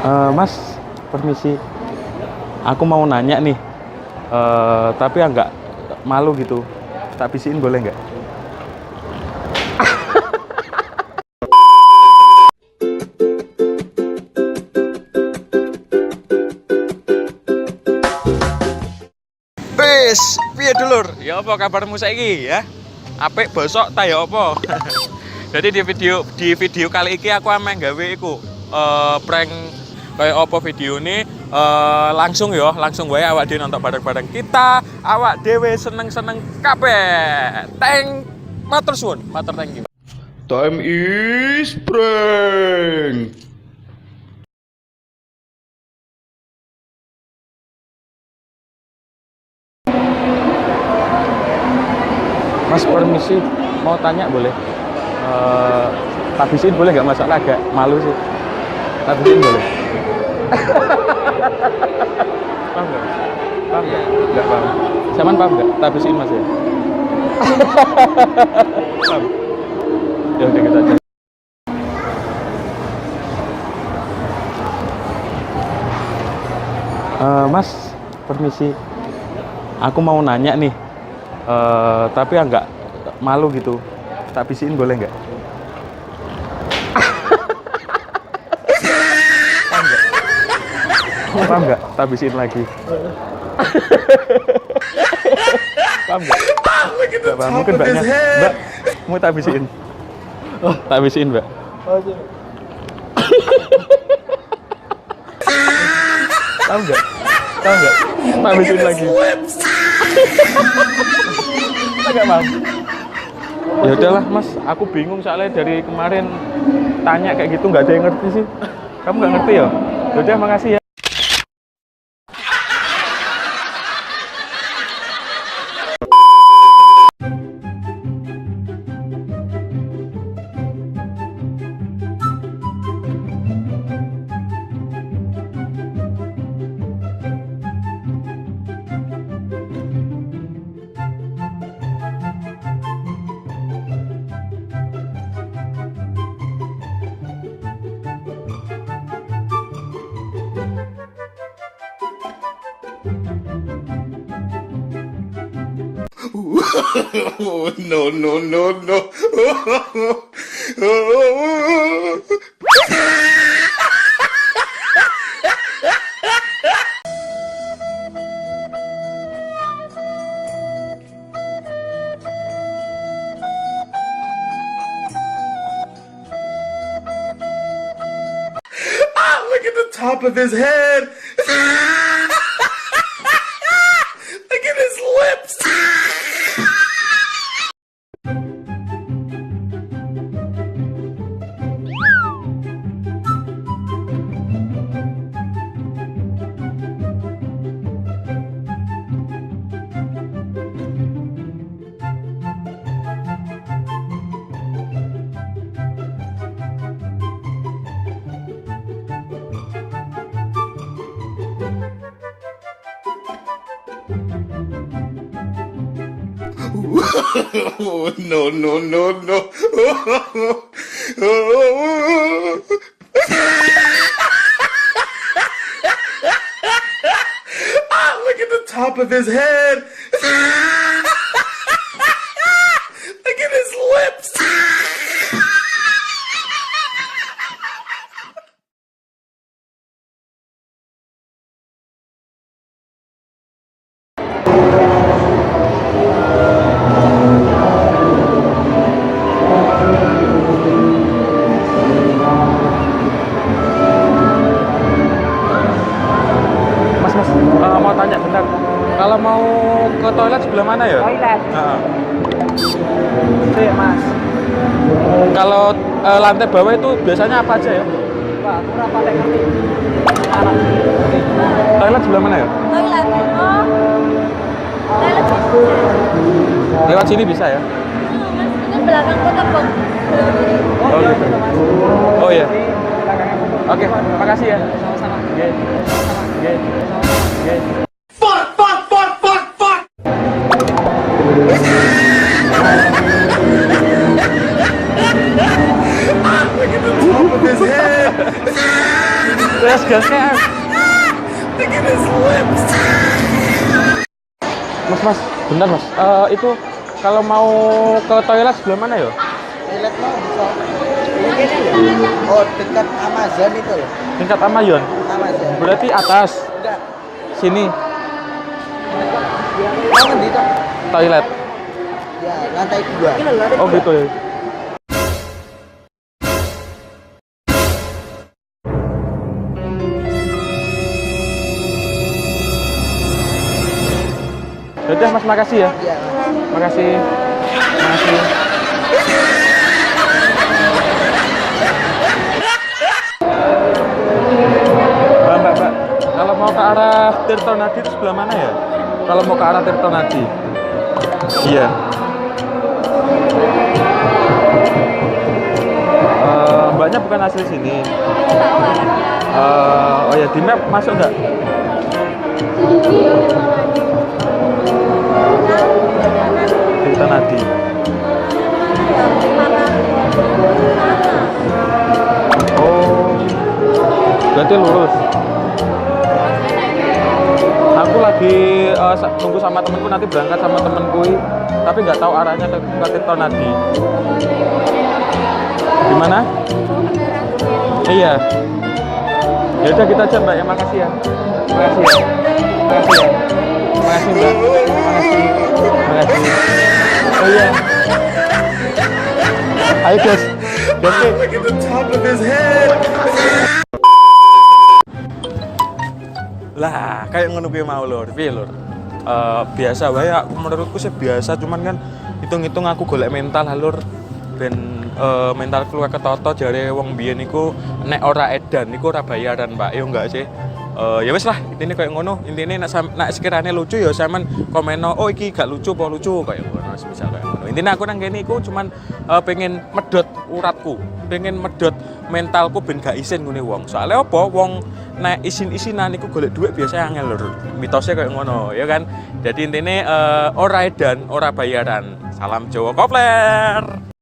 Mas, permisi. Aku mau nanya nih, tapi agak malu gitu. Tak bisiin boleh nggak? Wis, piye dulur? Ya apa kabarmu saiki ya? Apik bosok ta ya apa? Jadi di video kali ini aku ameh gawe iku prank kayak apa video ini langsung wae awak dhewe nonton bareng-bareng kita, awak dhewe seneng-seneng kabeh. Matur suwun, matur thank you. Time is prank. Mas permisi, mau tanya boleh? Tak bisiin boleh nggak, masalah agak malu sih. Tak bisiin boleh? Paham nggak? Paham nggak? Nggak paham. Saman paham nggak? Tak bisiin mas ya? Paham? Ya udah kita aja. Mas, permisi. Aku mau nanya nih, tapi agak malu gitu. Tak bisiin boleh nggak? Paham nggak? Tak bisiin lagi. Paham nggak? Nggak paham. Mungkin mbaknya. Mbak, mau tak bisiin? Tak bisiin mbak. Tahu nggak? Tahu nggak? Tak bisiin lagi. Nggak paham. Ya udahlah mas, aku bingung soalnya dari kemarin tanya kayak gitu nggak ada yang ngerti sih. Kamu nggak ngerti ya? Udah, makasih ya. No, no, no, no. Look at the top of his head. Look at his lips. No, no, no, no. Look at the top of his head. Look at his lips. Mau tanya bentar, kalau mau ke toilet sebelah mana ya? Toilet. Sih mas. Kalau lantai bawah itu biasanya apa aja ya? Wah, aku ora paling ngerti. Toilet sebelah mana ya? Toilet. Oh. Toilet bisa. Lewat sini bisa ya? Mas, itu belakang kota Bang. Oh gitu. Oh iya. Oke, makasih ya. Sama-sama. Oke. Oke. Oke. Fuck, fuck, fuck, fuck, fuck. Look at the top of his head. Terus gas kayak. Look at his lips. Mas, bentar mas. Itu kalau mau ke toilet sebelah mana ya? Toilet mau bisa. Oh, dekat Amazon itu loh. Tingkat Amazon. Amazon. Berarti atas. Enggak. Sini Oh, di itu. toilet. Ya, lantai 2. Oh gitu ya. Yaudah mas, makasih ya. Iya. Makasih. Makasih. Mbak. Kalau mau ke arah Tirtonadi itu sebelah mana ya? Kalau mau ke arah Tirtonadi. Iya. Mbaknya bukan asli sini. Tahu arahnya. Oh ya, di map masuk nggak? Tirtonadi. Oh, berarti lurus. Aku lagi tunggu sama temenku, nanti berangkat sama temenku, tapi nggak tahu arahnya ke Tirtonadi. Gimana? Iya. Ya udah kita aja mbak ya, makasih ya. Makasih ya. Makasih ya. Makasih mbak. Makasih. Makasih. Oh iya. Ayo guys. Guys. Look at the top of his head. Lah, kayak ngono kuwi mau lur. Piye lur? Biasa wae aku menurutku sih biasa, cuman kan hitung-hitung aku golek mental lur ben mental keluar ketoto jare wong biyen iku nek ora edan iku ora bayaran, Pak. Ya enggak sih. Ya wis lah, intine kayak ngono. Intine nek sekiranya lucu ya sampean komeno, oh iki gak lucu apa lucu kayak ngono, misal kayak ngono. Intine aku nang kene iku cuman pengen medhot uratku, pengen medhot mentalku ben gak isin ngene wong. Soale apa wong nek isin-isinan iku golek dhuwit biasa angel lur. Mitosnya kayak ngono, ya kan. Jadi intine ora edan, ora bayaran. Salam Jawa Kopler.